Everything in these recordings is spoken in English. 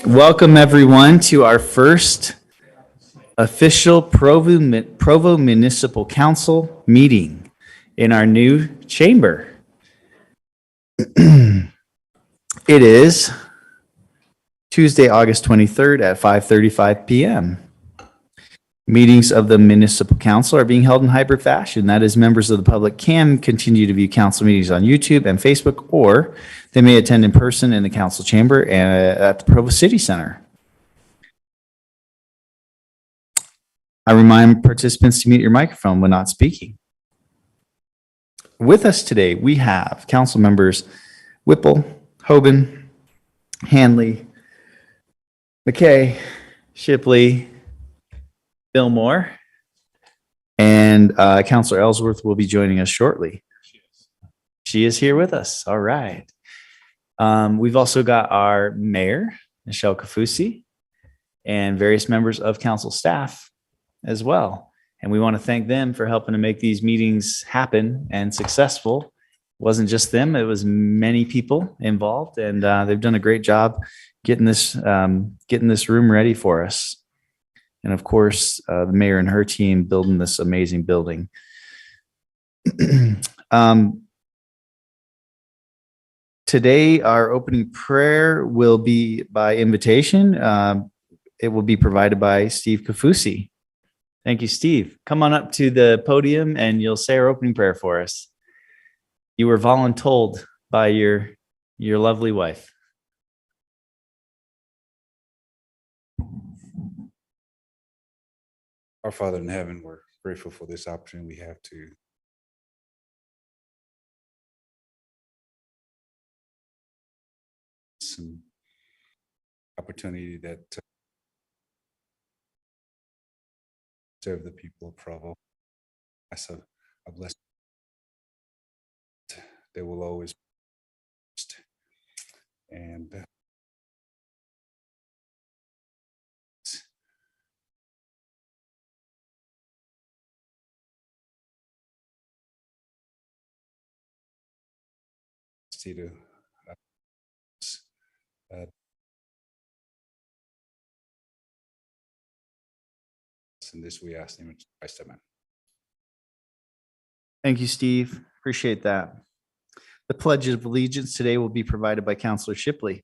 Welcome everyone to our first official Provo Municipal Council meeting in our new chamber. It is Tuesday, August 23rd at 5:35 p.m. Meetings of the Municipal Council are being held in hybrid fashion. That is, members of the public can continue to view council meetings on YouTube and Facebook, or they may attend in person in the council chamber and at the Provo City Center. I remind participants to mute your microphone when not speaking. With us today, we have council members Whipple, Hoban, Hanley, McKay, Shipley, Fillmore, and Councilor Ellsworth will be joining us shortly. She is here with us. All right. We've also got our mayor, Michelle Kafusi, and various members of council staff as well. And we want to thank them for helping to make these meetings happen and successful. It wasn't just them, it was many people involved, and they've done a great job getting this room ready for us. And of course, the mayor and her team building this amazing building. Today, our opening prayer will be by invitation. It will be provided by Steve Kafusi. Thank you, Steve. Come on up to the podium and you'll say our opening prayer for us. You were voluntold by your lovely wife. Our Father in heaven, we're grateful for this opportunity we have to some opportunity that serve the people of Provo. That's a blessing. They will always and see to in this we ask in Christ, amen. Thank you, Steve. Appreciate that. The Pledge of Allegiance today will be provided by Councilor Shipley.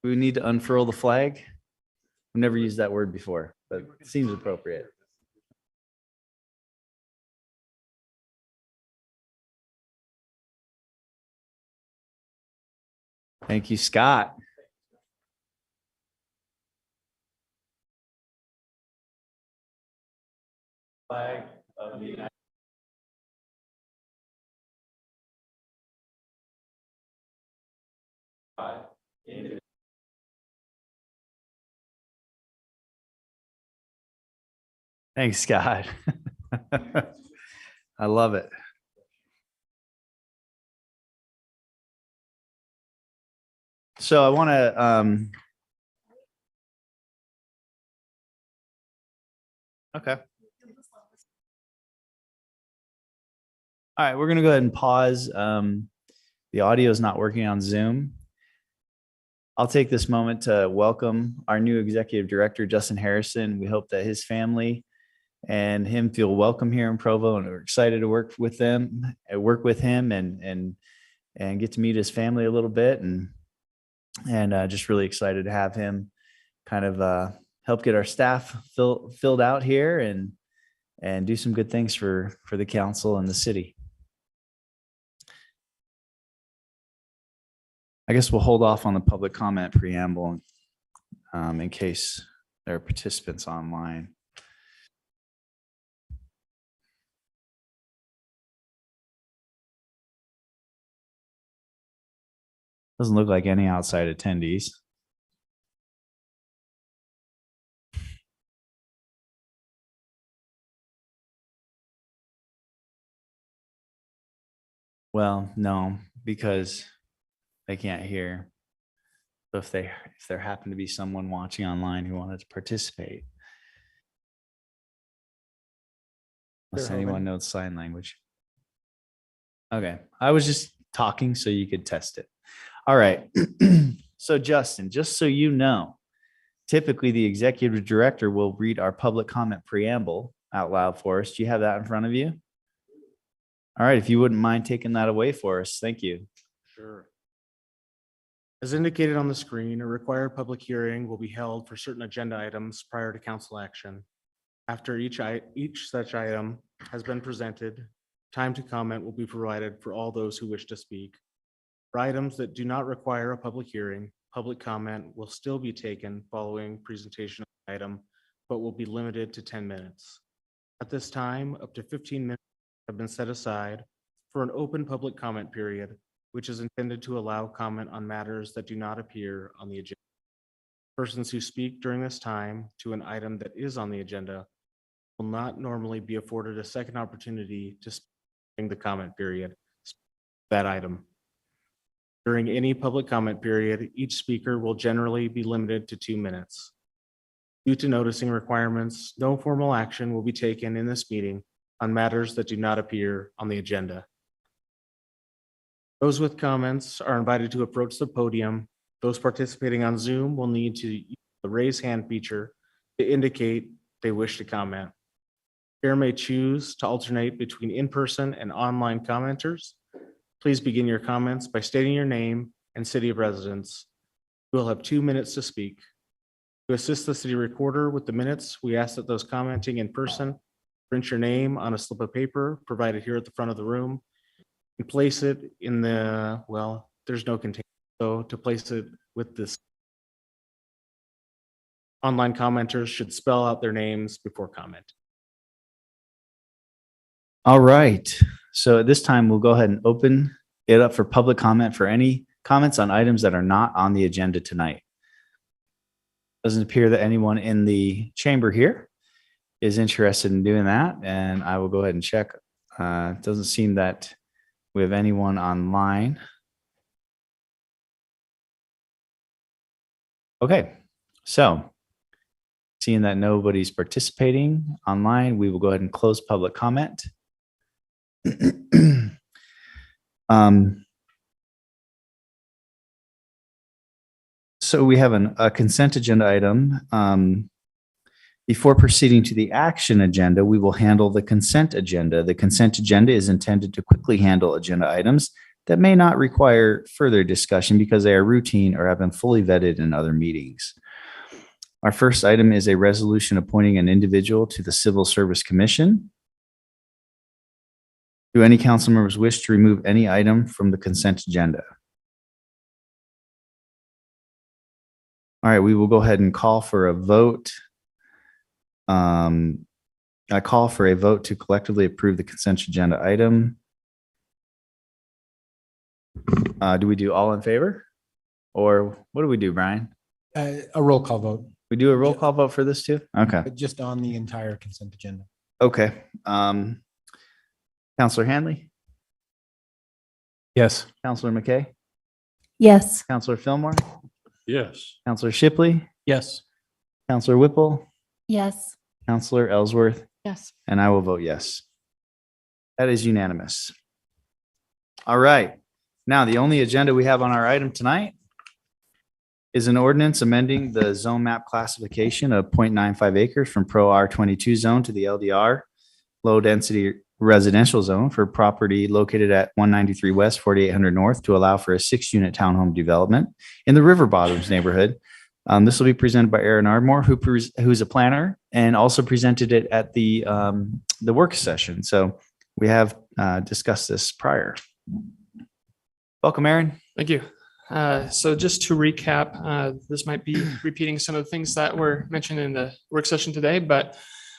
We need to unfurl the flag. I've never used that word before, but it seems appropriate. Thank you, Scott. Flag of the United States. Thanks, Scott. I love it. So I want to okay. All right, we're going to go ahead and pause. The audio is not working on Zoom. I'll take this moment to welcome our new executive director, Justin Harrison. We hope that his family and him feel welcome here in Provo, and we're excited to work with him and get to meet his family a little bit, and just really excited to have him kind of help get our staff filled out here and do some good things for the council and the city. I guess we'll hold off on the public comment preamble in case there are participants online. Doesn't look like any outside attendees. Well, no, because they can't hear. So if there happened to be someone watching online who wanted to participate, unless anyone knows sign language. Okay, I was just talking so you could test it. All right. So Justin, just so you know, typically the executive director will read our public comment preamble out loud for us. Do you have that in front of you? All right, if you wouldn't mind taking that away for us, thank you. Sure. As indicated on the screen, a required public hearing will be held for certain agenda items prior to council action. After each such item has been presented, time to comment will be provided for all those who wish to speak. For items that do not require a public hearing, public comment will still be taken following presentation of the item, but will be limited to 10 minutes. At this time, up to 15 minutes have been set aside for an open public comment period, which is intended to allow comment on matters that do not appear on the agenda. Persons who speak during this time to an item that is on the agenda will not normally be afforded a second opportunity to speak during the comment period, that item. During any public comment period, each speaker will generally be limited to 2 minutes. Due to noticing requirements, no formal action will be taken in this meeting on matters that do not appear on the agenda. Those with comments are invited to approach the podium. Those participating on Zoom will need to use the raise hand feature to indicate they wish to comment. Chair may choose to alternate between in-person and online commenters. Please begin your comments by stating your name and city of residence. You will have 2 minutes to speak. To assist the city recorder with the minutes, we ask that those commenting in person print your name on a slip of paper provided here at the front of the room and place it in the, well, there's no container, so to place it with this. Online commenters should spell out their names before comment. All right. So at this time, we'll go ahead and open it up for public comment for any comments on items that are not on the agenda tonight. Doesn't appear that anyone in the chamber here is interested in doing that, and I will go ahead and check. It doesn't seem that we have anyone online. Okay, so seeing that nobody's participating online, we will go ahead and close public comment. So we have a consent agenda item. Before proceeding to the action agenda, we will handle the consent agenda. The consent agenda is intended to quickly handle agenda items that may not require further discussion because they are routine or have been fully vetted in other meetings. Our first item is a resolution appointing an individual to the Civil Service Commission. Do any council members wish to remove any item from the consent agenda? All right, we will go ahead and call for a vote. I call for a vote to collectively approve the consent agenda item. Do we do all in favor? Or what do we do, Brian? A roll call vote, We do a roll call vote for this too? Okay, but just on the entire consent agenda. okay. Counselor Hanley, Yes. Counselor McKay, Yes. Counselor Fillmore, Yes. Counselor Shipley, Yes. Counselor Whipple, Yes. Counselor Ellsworth, Yes. and I will vote yes. That is unanimous. All right. Now, the only agenda we have on our item tonight is an ordinance amending the zone map classification of 0.95 acres from Pro R22 zone to the LDR low density residential zone for property located at 193 West, 4800 North to allow for a 6-unit townhome development in the Riverbottoms neighborhood. This will be presented by Aaron Ardmore, who's a planner, and also presented it at the work session. So we have discussed this prior. Welcome, Aaron. Thank you. So just to recap, this might be repeating some of the things that were mentioned in the work session today, but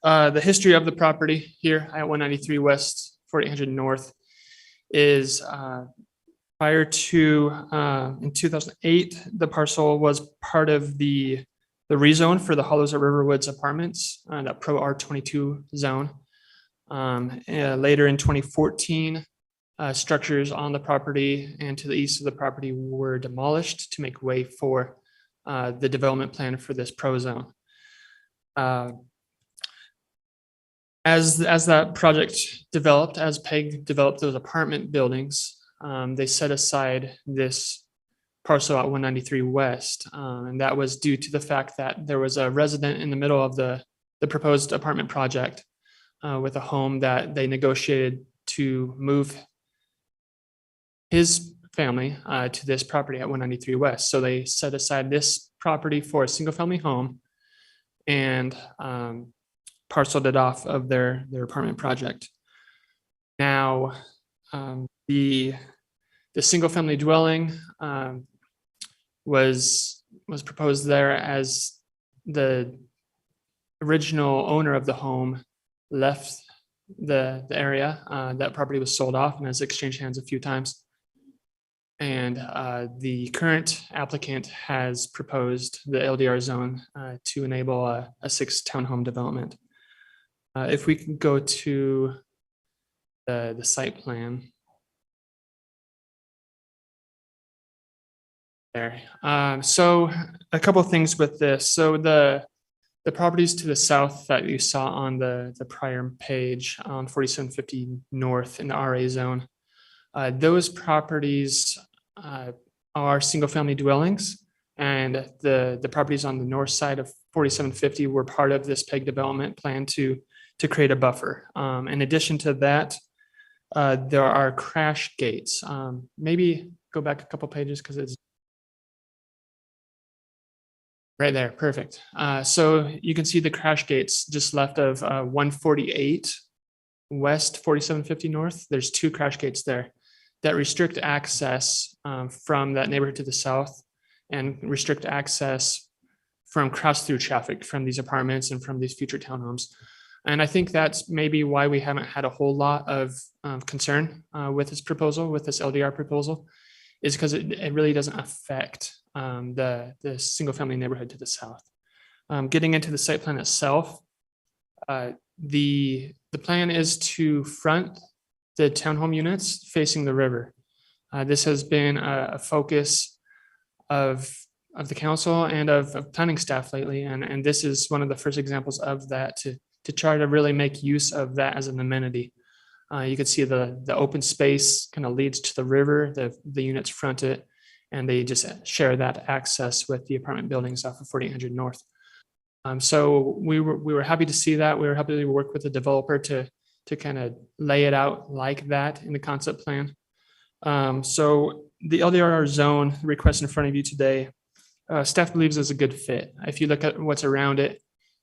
the history of the property here at 193 West, 4800 North is prior to in 2008, the parcel was part of the rezone for the Hollows at Riverwoods Apartments, that Pro R22 zone. Later in 2014, structures on the property and to the east of the property were demolished to make way for the development plan for this Pro zone. As that project developed, as PEG developed those apartment buildings, they set aside this parcel at 193 West. And that was due to the fact that there was a resident in the middle of the proposed apartment project with a home that they negotiated to move his family to this property at 193 West. So they set aside this property for a single family home and parceled it off of their apartment project. Now, the single family dwelling was proposed there as the original owner of the home left the area. That property was sold off and has exchanged hands a few times. And the current applicant has proposed the LDR zone to enable a 6 townhome development. If we can go to the site plan. There. So a couple of things with this. So the properties to the south that you saw on the prior page on 4750 North in the RA zone, those properties are single family dwellings, and the properties on the north side of 4750 were part of this PEG development plan to create a buffer. In addition to that, there are crash gates. Maybe go back a couple pages because it's right there. Perfect. So you can see the crash gates just left of 148 West, 4750 North. There's 2 crash gates there that restrict access from that neighborhood to the south and restrict access from cross-through traffic from these apartments and from these future townhomes. And I think that's maybe why we haven't had a whole lot of concern with this proposal, with this LDR proposal, is because it really doesn't affect the single-family neighborhood to the south. Getting into the site plan itself, the plan is to front the townhome units facing the river. This has been a focus of the council and of planning staff lately, and this is one of the first examples of that to try to really make use of that as an amenity. You can see the open space kind of leads to the river, the units front it, and they just share that access with the apartment buildings off of 4800 North. So we were happy to see that. We were happy to work with the developer to kind of lay it out like that in the concept plan. So the LDR zone request in front of you today, staff believes is a good fit. If you look at what's around it,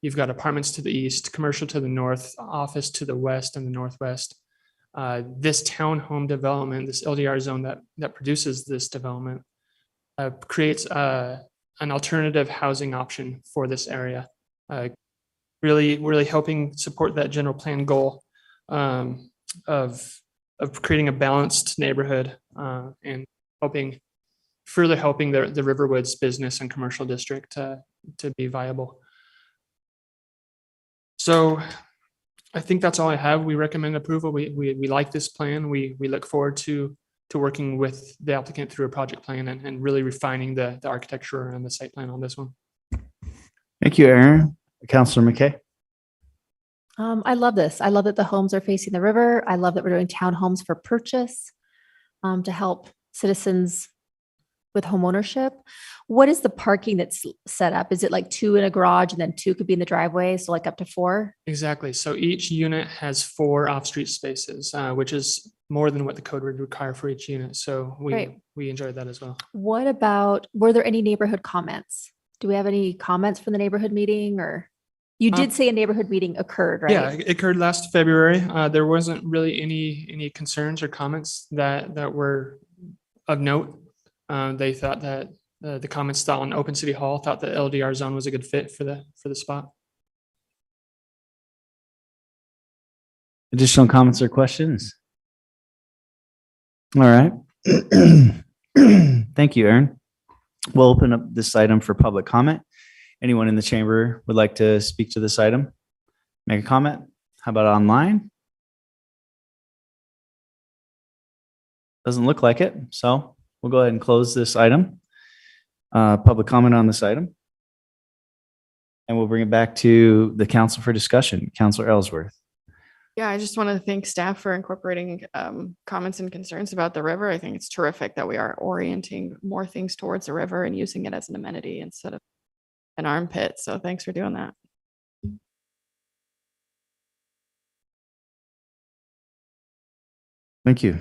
you've got apartments to the east, commercial to the north, office to the west and the northwest. This townhome development, this LDR zone that produces this development, creates an alternative housing option for this area. Really helping support that general plan goal of creating a balanced neighborhood and further helping the Riverwoods business and commercial district to be viable. So I think that's all I have. We recommend approval. We like this plan. We look forward to working with the applicant through a project plan and really refining the architecture and the site plan on this one. Thank you, Aaron. Councilor McKay. I love this. I love that the homes are facing the river. I love that we're doing townhomes for purchase to help citizens with home ownership. What is the parking that's set up? Is it like 2 in a garage and then 2 could be in the driveway? So like up to 4? Exactly. So each unit has 4 off-street spaces, which is more than what the code would require for each unit. So Great. we enjoyed that as well. What about, were there any neighborhood comments? Do we have any comments from the neighborhood meeting, or you did say a neighborhood meeting occurred, right? Yeah, it occurred last February. There wasn't really any concerns or comments that were of note. They thought that the comments on Open City Hall thought the LDR zone was a good fit for the spot. Additional comments or questions? All right. Thank you, Aaron. We'll open up this item for public comment. Anyone in the chamber would like to speak to this item? Make a comment? How about online? Doesn't look like it, so we'll go ahead and close this item. Public comment on this item. And we'll bring it back to the council for discussion. Councilor Ellsworth. Yeah, I just want to thank staff for incorporating comments and concerns about the river. I think it's terrific that we are orienting more things towards the river and using it as an amenity instead of an armpit. So thanks for doing that. Thank you.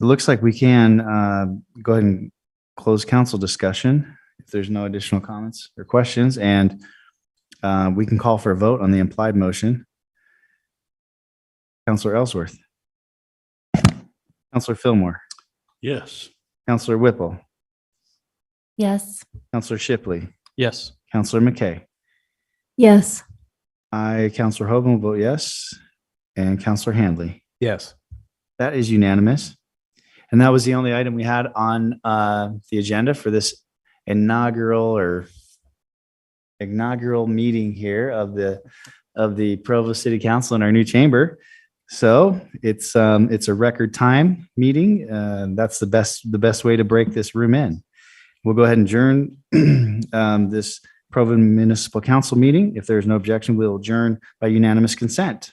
It looks like we can go ahead and close council discussion if there's no additional comments or questions, and we can call for a vote on the implied motion. Counselor Ellsworth. Counselor Fillmore. Yes. Counselor Whipple. Yes. Counselor Shipley. Yes. Counselor McKay. Yes. I, Counselor Hoban, will vote yes, and Counselor Handley. Yes. That is unanimous. And that was the only item we had on the agenda for this inaugural meeting here of the Provo City Council in our new chamber. So it's a record time meeting. That's the best way to break this room in. We'll go ahead and adjourn this Provo Municipal Council meeting. If there's no objection, we'll adjourn by unanimous consent.